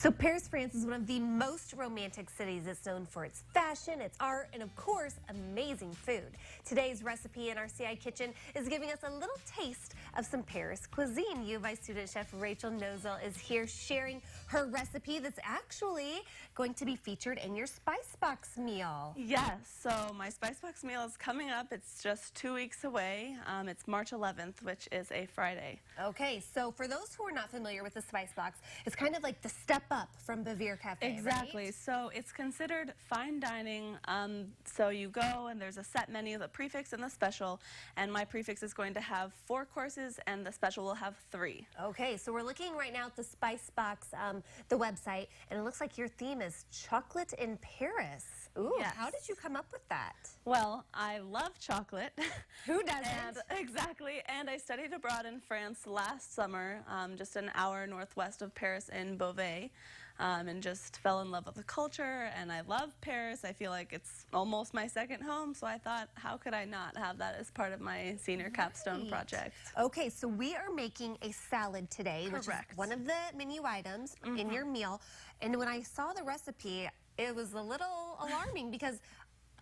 So Paris, France is one of the most romantic cities. It's known for its fashion, its art, and of course, amazing food. Today's recipe in our ciKitchen is giving us a little taste of some Paris cuisine. U of I student chef Rachel Nosal is here sharing her recipe that's actually going to be featured in your Spice Box meal. Yes, so my Spice Box meal is coming up. It's just 2 weeks away. It's March 11th, which is a Friday. Okay, so for those who are not familiar with the Spice Box, it's kind of like the step up from Bavir Cafe, Exactly. right? So it's considered fine dining. So you go and there's a set menu, the prefix and the special, and my prefix is going to have 4 courses and the special will have 3. Okay, so we're looking right now at the Spice Box, the website, and it looks like your theme is chocolate in Paris. Ooh, yes. How did you come up with that? Well, I love chocolate. Who doesn't? Exactly. And I studied abroad in France last summer, just an hour northwest of Paris in Beauvais, and just fell in love with the culture. And I love Paris. I feel like it's almost my second home. So I thought, how could I not have that as part of my senior capstone project? Okay, so we are making a salad today, Correct. which is one of the menu items in your meal. And when I saw the recipe, it was a little alarming because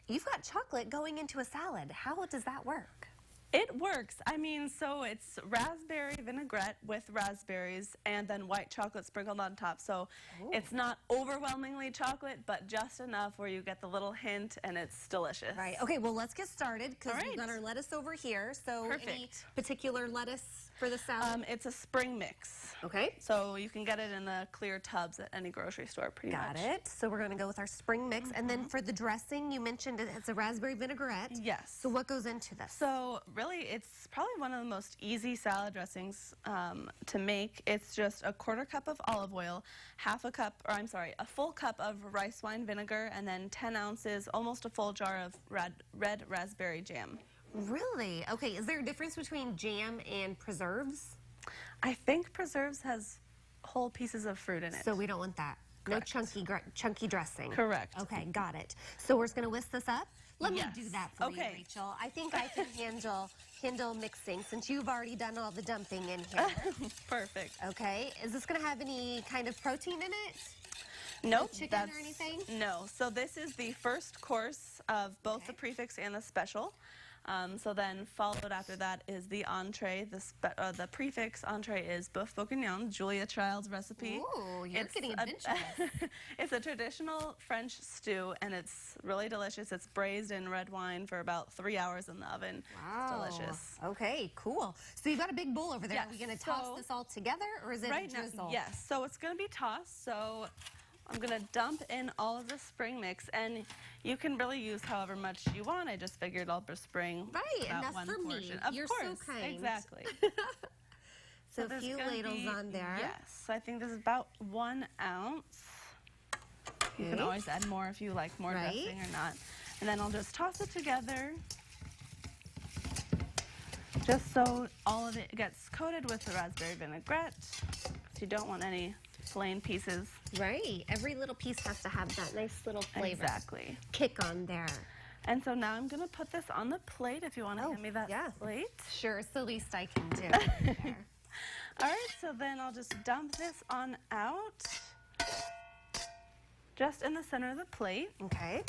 you've got chocolate going into a salad. How does that work? It works. I mean, so it's raspberry vinaigrette with raspberries and then white chocolate sprinkled on top. So it's not overwhelmingly chocolate, but just enough where you get the little hint and it's delicious. Right. Okay, well, let's get started because All right. we've got our lettuce over here. So Perfect. Any particular lettuce for the salad? It's a spring mix. Okay. So you can get it in the clear tubs at any grocery store pretty much. Got it. So we're going to go with our spring mix. And then for the dressing, you mentioned it's a raspberry vinaigrette. Yes. So what goes into this? So really, it's probably one of the most easy salad dressings to make. It's just a 1/4 cup of olive oil, a full cup of rice wine vinegar, and then 10 ounces, almost a full jar of red raspberry jam. Really? Okay, is there a difference between jam and preserves? I think preserves has whole pieces of fruit in it. So we don't want that. Correct. No chunky dressing. Correct. Okay, got it. So we're just going to whisk this up? Let Yes. me do that for you, Rachel. I think I can handle mixing since you've already done all the dumping in here. Perfect. Okay, is this going to have any kind of protein in it? Nope. Chicken or anything? No. So this is the first course of both the prefix and the special. So then followed after that is the entree. The prefix entree is boeuf bourguignon, Julia Child's recipe. Ooh, you're getting adventurous. It's a traditional French stew, and it's really delicious. It's braised in red wine for about 3 hours in the oven. Wow. It's delicious. Okay, cool. So you've got a big bowl over there. Yes, Are we going to toss so this all together, or is it Right a now, drizzle? yes. So it's going to be tossed. So I'm going to dump in all of the spring mix, and you can really use however much you want. I just figured I'll bring Right, about enough one for portion. me. Of You're course, so kind. Exactly. So a there's few gonna ladles be- on there. Yes, I think this is about 1 ounce. You can Okay. always add more if you like more Right. dressing or not. And then I'll just toss it together, just so all of it gets coated with the raspberry vinaigrette. So you don't want any plain pieces. Right. Every little piece has to have that nice little flavor. Exactly. Kick on there. And so now I'm going to put this on the plate if you want to hand me that plate. Sure, it's the least I can do. There. All right, so then I'll just dump this on out, just in the center of the plate. Okay.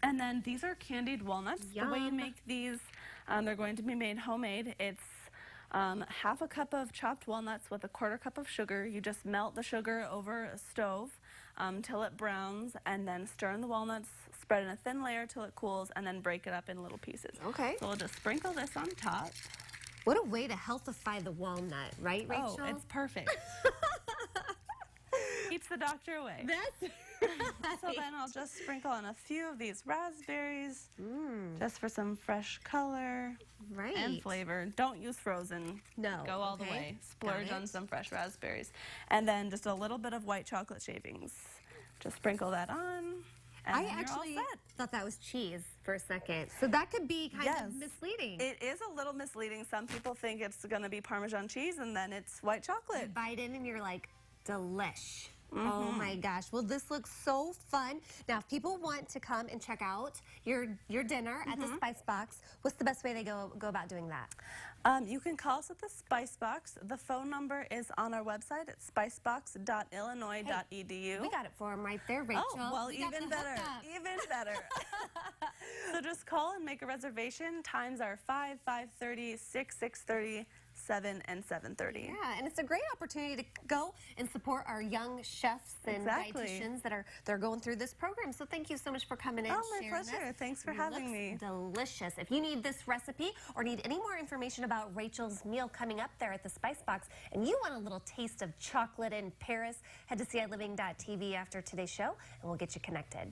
And then these are candied walnuts. Yum. The way you make these, they're going to be made homemade. It's 1/2 cup of chopped walnuts with a 1/4 cup of sugar. You just melt the sugar over a stove till it browns, and then stir in the walnuts, spread in a thin layer till it cools, and then break it up in little pieces. Okay. So we'll just sprinkle this on top. What a way to healthify the walnut, right, Rachel? Oh, it's perfect. Keeps the doctor away. That's So then I'll just sprinkle on a few of these raspberries, just for some fresh color right. and flavor. Don't use frozen. No. Go all the Okay. way. Got Splurge on it. some fresh raspberries. And then just a little bit of white chocolate shavings. Just sprinkle that on. And I then you're all actually set. thought that was cheese for a second. So that could be kind Yes. of misleading. It is a little misleading. Some people think it's going to be Parmesan cheese, and then it's white chocolate. You bite in and you're like, delish. Oh my gosh. Well, this looks so fun. Now, if people want to come and check out your dinner at the Spice Box, what's the best way they go about doing that? You can call us at the Spice Box. The phone number is on our website at spicebox.illinois.edu. We got it for them right there, Rachel. Oh, well, We got even the better. hookup. Even better. So just call and make a reservation. Times are 5, 5:30, 6, 6:30, 7, and 7:30. Yeah, and it's a great opportunity to go and support our young chefs and dietitians that are going through this program. So thank you so much for coming in. Oh, my sharing pleasure. this. Thanks for having me. Delicious. If you need this recipe or need any more information about Rachel's meal coming up there at the Spice Box, and you want a little taste of chocolate in Paris, head to CILiving.tv after today's show, and we'll get you connected.